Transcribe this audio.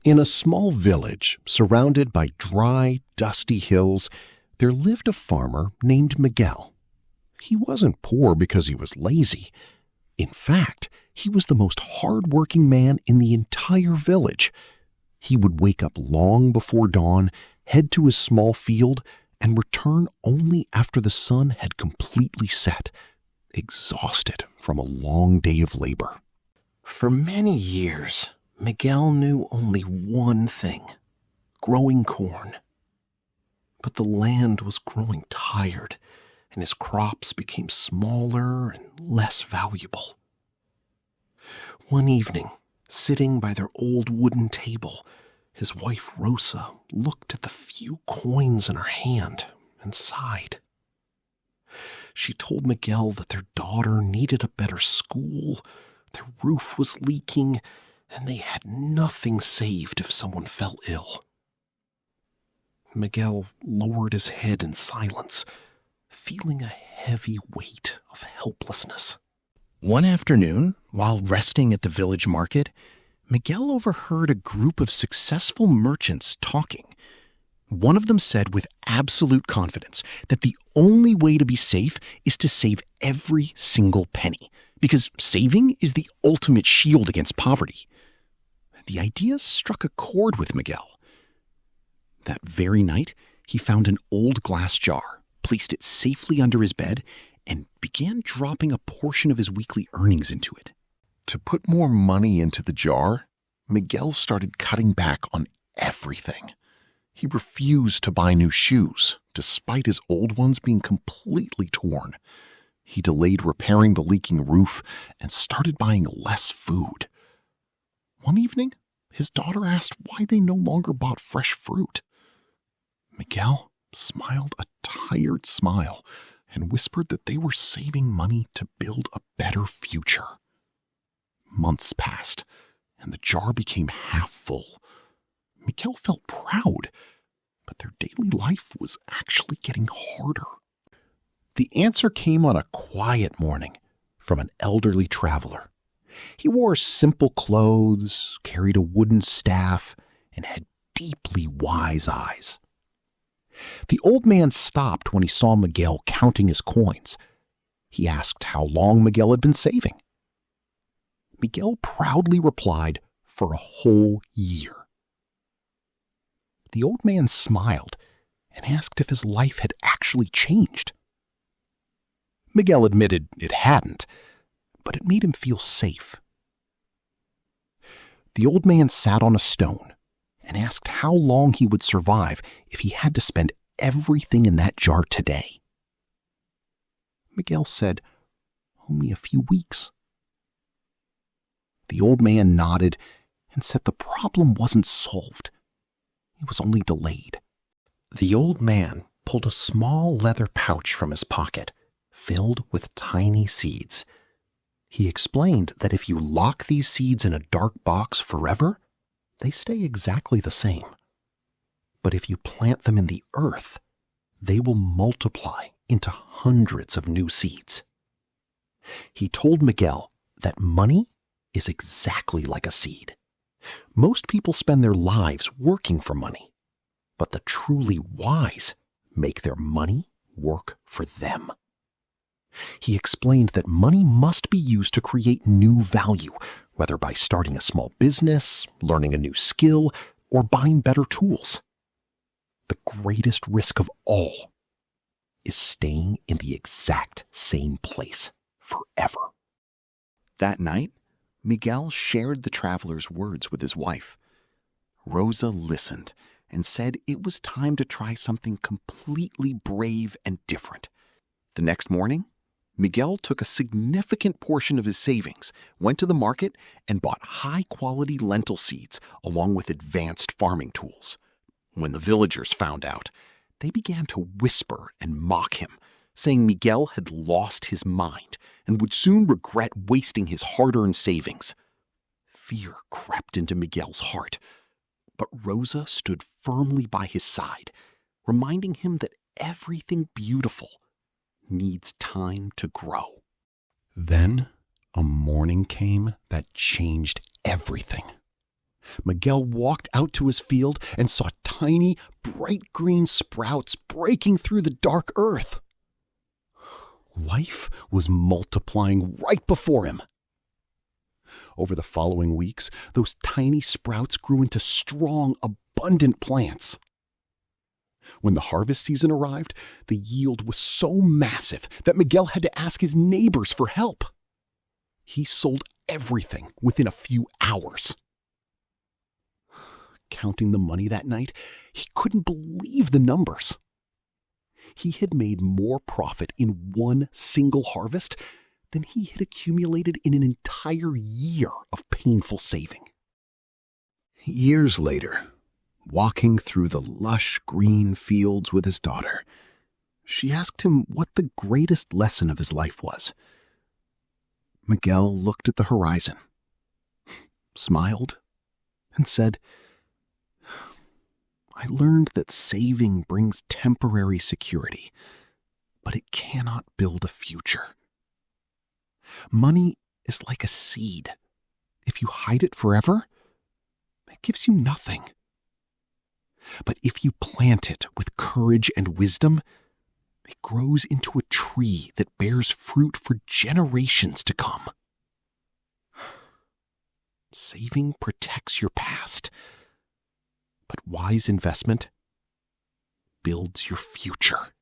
In a small village surrounded by dry, dusty hills, there lived a farmer named Miguel. He wasn't poor because he was lazy. In fact, he was the most hardworking man in the entire village. He would wake up long before dawn, head to his small field, and return only after the sun had completely set, exhausted from a long day of labor. For many years, Miguel knew only one thing: growing corn. But the land was growing tired, and his crops became smaller and less valuable. One evening, sitting by their old wooden table, his wife Rosa looked at the few coins in her hand and sighed. She told Miguel that their daughter needed a better school, their roof was leaking, and they had nothing saved if someone fell ill. Miguel lowered his head in silence, feeling a heavy weight of helplessness. One afternoon, while resting at the village market, Miguel overheard a group of successful merchants talking. One of them said with absolute confidence that the only way to be safe is to save every single penny, because saving is the ultimate shield against poverty. The idea struck a chord with Miguel. That very night, he found an old glass jar, placed it safely under his bed, and began dropping a portion of his weekly earnings into it. To put more money into the jar, Miguel started cutting back on everything. He refused to buy new shoes, despite his old ones being completely torn. He delayed repairing the leaking roof and started buying less food. One evening, his daughter asked why they no longer bought fresh fruit. Miguel smiled a tired smile and whispered that they were saving money to build a better future. Months passed, and the jar became half full. Miguel felt proud, but their daily life was actually getting harder. The answer came on a quiet morning from an elderly traveler. He wore simple clothes, carried a wooden staff, and had deeply wise eyes. The old man stopped when he saw Miguel counting his coins. He asked how long Miguel had been saving. Miguel proudly replied, for a whole year. The old man smiled and asked if his life had actually changed. Miguel admitted it hadn't, but it made him feel safe. The old man sat on a stone and asked how long he would survive if he had to spend everything in that jar today. Miguel said, only a few weeks. The old man nodded and said the problem wasn't solved. It was only delayed. The old man pulled a small leather pouch from his pocket, filled with tiny seeds. He explained that if you lock these seeds in a dark box forever, they stay exactly the same. But if you plant them in the earth, they will multiply into hundreds of new seeds. He told Miguel that money is exactly like a seed. Most people spend their lives working for money, but the truly wise make their money work for them. He explained that money must be used to create new value, whether by starting a small business, learning a new skill, or buying better tools. The greatest risk of all is staying in the exact same place forever. That night, Miguel shared the traveler's words with his wife. Rosa listened and said it was time to try something completely brave and different. The next morning, Miguel took a significant portion of his savings, went to the market, and bought high-quality lentil seeds along with advanced farming tools. When the villagers found out, they began to whisper and mock him, saying Miguel had lost his mind and would soon regret wasting his hard-earned savings. Fear crept into Miguel's heart, but Rosa stood firmly by his side, reminding him that everything beautiful needs time to grow. Then a morning came that changed everything. Miguel walked out to his field and saw tiny, bright green sprouts breaking through the dark earth. Life was multiplying right before him. Over the following weeks, those tiny sprouts grew into strong, abundant plants. When the harvest season arrived, the yield was so massive that Miguel had to ask his neighbors for help. He sold everything within a few hours. Counting the money that night, he couldn't believe the numbers. He had made more profit in one single harvest than he had accumulated in an entire year of painful saving. Years later, walking through the lush green fields with his daughter, she asked him what the greatest lesson of his life was. Miguel looked at the horizon, smiled, and said, "I learned that saving brings temporary security, but it cannot build a future. Money is like a seed. If you hide it forever, it gives you nothing. But if you plant it with courage and wisdom, it grows into a tree that bears fruit for generations to come." Saving protects your past, but wise investment builds your future.